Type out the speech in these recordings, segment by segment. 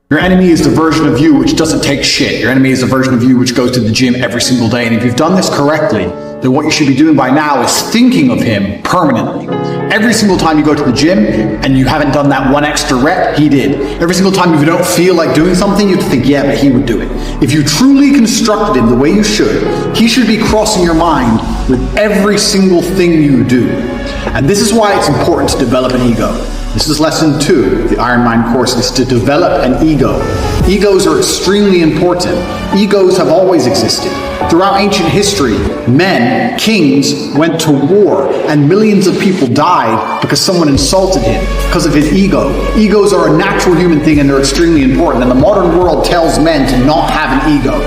Your enemy is the version of you which doesn't take shit. Your enemy is the version of you which goes to the gym every single day. And if you've done this correctly, then what you should be doing by now is thinking of him permanently. Every single time you go to the gym and you haven't done that one extra rep, he did. Every single time you don't feel like doing something, you think, yeah, but he would do it. If you truly constructed him the way you should, he should be crossing your mind with every single thing you do. And this is why it's important to develop an ego. This is lesson 2 of the Iron Mind course, is to develop an ego. Egos are extremely important. Egos have always existed. Throughout ancient history, men, kings, went to war, and millions of people died because someone insulted him, because of his ego. Egos are a natural human thing, and they're extremely important. And the modern world tells men to not have an ego.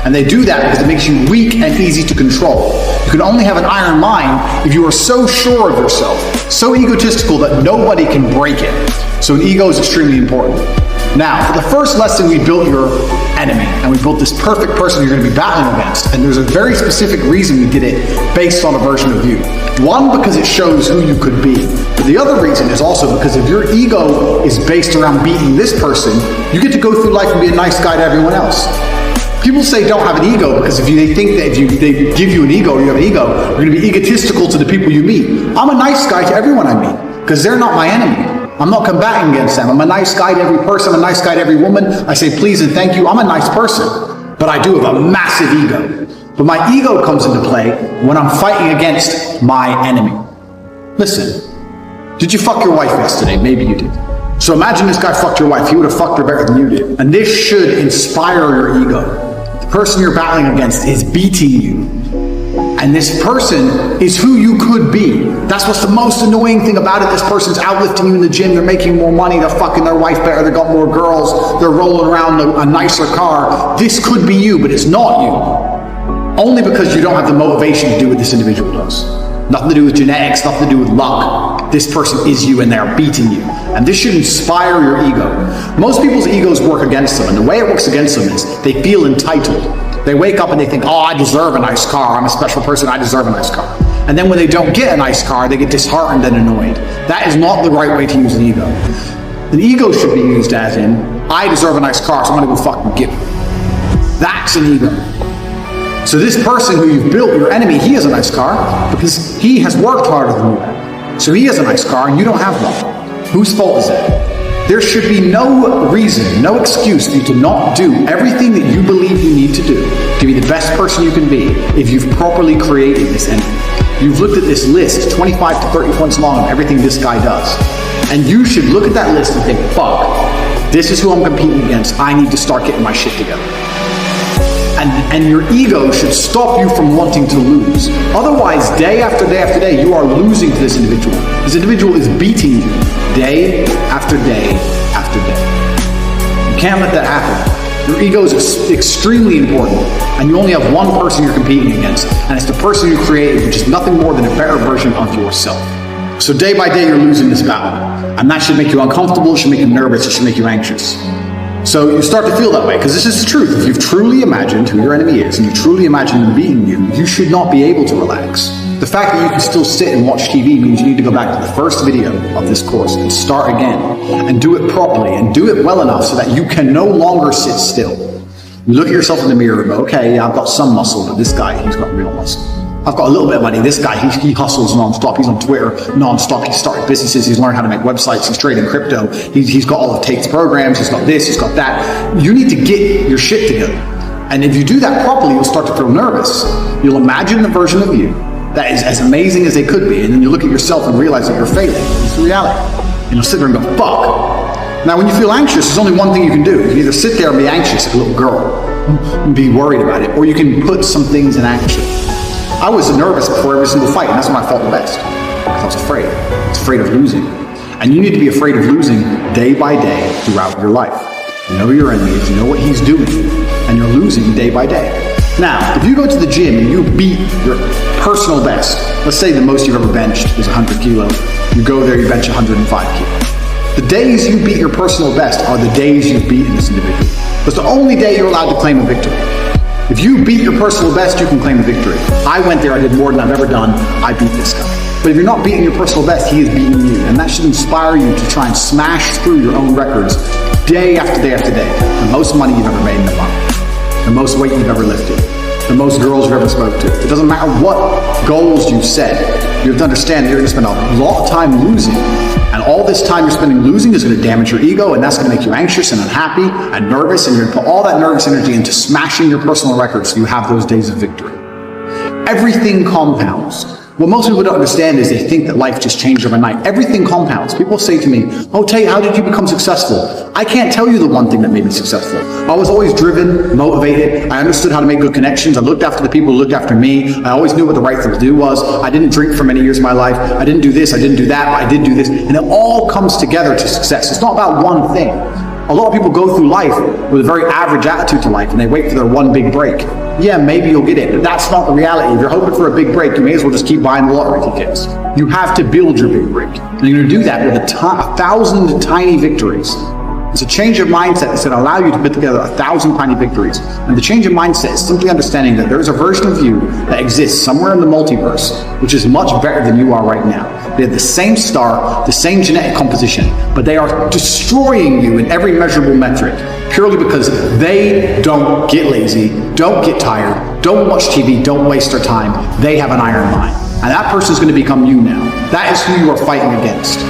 And they do that because it makes you weak and easy to control. You can only have an iron mind if you are so sure of yourself, so egotistical that nobody can break it. So an ego is extremely important. Now, for the first lesson, we built your enemy, and we built this perfect person you're going to be battling against. And there's a very specific reason we did it based on a version of you. One, because it shows who you could be. But the other reason is also because if your ego is based around beating this person, you get to go through life and be a nice guy to everyone else. People say don't have an ego because they think that if they give you an ego or you have an ego, you're going to be egotistical to the people you meet. I'm a nice guy to everyone I meet because they're not my enemy. I'm not combating against them. I'm a nice guy to every person. I'm a nice guy to every woman. I say please and thank you. I'm a nice person, but I do have a massive ego. But my ego comes into play when I'm fighting against my enemy. Listen, did you fuck your wife yesterday? Maybe you did. So imagine this guy fucked your wife. He would have fucked her better than you did. And this should inspire your ego. The person you're battling against is beating you. And this person is who you could be. That's what's the most annoying thing about it. This person's outlifting you in the gym. They're making more money. They're fucking their wife better. They've got more girls. They're rolling around a nicer car. This could be you, but it's not you. Only because you don't have the motivation to do what this individual does. Nothing to do with genetics, nothing to do with luck. This person is you and they're beating you. And this should inspire your ego. Most people's egos work against them, and the way it works against them is they feel entitled. They wake up and they think, oh, I deserve a nice car. I'm a special person. I deserve a nice car. And then when they don't get a nice car, they get disheartened and annoyed. That is not the right way to use an ego. An ego should be used as in, I deserve a nice car, so I'm going to go fucking get it. That's an ego. So this person who you've built, your enemy, he has a nice car because he has worked harder than you have. So he has a nice car and you don't have one. Whose fault is that? There should be no reason, no excuse for you to not do everything that you believe you need to do to be the best person you can be if you've properly created this enemy. You've looked at this list, 25 to 30 points long, of everything this guy does. And you should look at that list and think, fuck, this is who I'm competing against. I need to start getting my shit together. And your ego should stop you from wanting to lose. Otherwise, day after day after day, you are losing to this individual. This individual is beating you day after day after day. You can't let that happen. Your ego is extremely important, and you only have one person you're competing against, and it's the person you created, which is nothing more than a better version of yourself. So day by day, you're losing this battle, and that should make you uncomfortable, it should make you nervous, it should make you anxious. So you start to feel that way, because this is the truth. If you've truly imagined who your enemy is, and you truly imagine them beating you, you should not be able to relax. The fact that you can still sit and watch TV means you need to go back to the first video of this course and start again, and do it properly, and do it well enough so that you can no longer sit still. You look at yourself in the mirror and go, okay, yeah, I've got some muscle, but this guy, he's got real muscle. I've got a little bit of money. This guy, he hustles non-stop. He's on Twitter non-stop. He's started businesses. He's learned how to make websites. He's trading crypto. He's got all of Tate's programs. He's got this. He's got that. You need to get your shit together. And if you do that properly, you'll start to feel nervous. You'll imagine the version of you that is as amazing as they could be. And then you look at yourself and realize that you're failing. It's the reality. And you'll sit there and go, fuck. Now, when you feel anxious, there's only one thing you can do. You can either sit there and be anxious like a little girl and be worried about it, or you can put some things in action. I was nervous before every single fight, and that's when I felt the best. Because I was afraid. I was afraid of losing. And you need to be afraid of losing day by day throughout your life. You know your enemy is, you know what he's doing, and you're losing day by day. Now, if you go to the gym and you beat your personal best, let's say the most you've ever benched is 100 kilo. You go there, you bench 105 kilo. The days you beat your personal best are the days you've beaten this individual. That's the only day you're allowed to claim a victory. If you beat your personal best, you can claim a victory. I went there, I did more than I've ever done, I beat this guy. But if you're not beating your personal best, he is beating you. And that should inspire you to try and smash through your own records day after day after day, the most money you've ever made in a month, the most weight you've ever lifted, the most girls you've ever spoke to. It doesn't matter what goals you've set. You have to understand that you're going to spend a lot of time losing. And all this time you're spending losing is going to damage your ego, and that's going to make you anxious and unhappy and nervous, and you're going to put all that nervous energy into smashing your personal records so you have those days of victory. Everything compounds. What most people don't understand is they think that life just changed overnight. Everything compounds. People say to me, "Oh, Tate, how did you become successful?" I can't tell you the one thing that made me successful. I was always driven, motivated. I understood how to make good connections. I looked after the people who looked after me. I always knew what the right thing to do was. I didn't drink for many years of my life. I didn't do this, I didn't do that, but I did do this. And it all comes together to success. It's not about one thing. A lot of people go through life with a very average attitude to life, and they wait for their one big break. Yeah, maybe you'll get it, but that's not the reality. If you're hoping for a big break, you may as well just keep buying the lottery tickets. You have to build your big break. And you're going to do that with 1,000 tiny victories. It's a change of mindset that's going to allow you to put together 1,000 tiny victories. And the change of mindset is simply understanding that there's a version of you that exists somewhere in the multiverse, which is much better than you are right now. They have the same star, the same genetic composition, but they are destroying you in every measurable metric purely because they don't get lazy, don't get tired, don't watch TV, don't waste their time. They have an iron mind. And that person is going to become you now. That is who you are fighting against.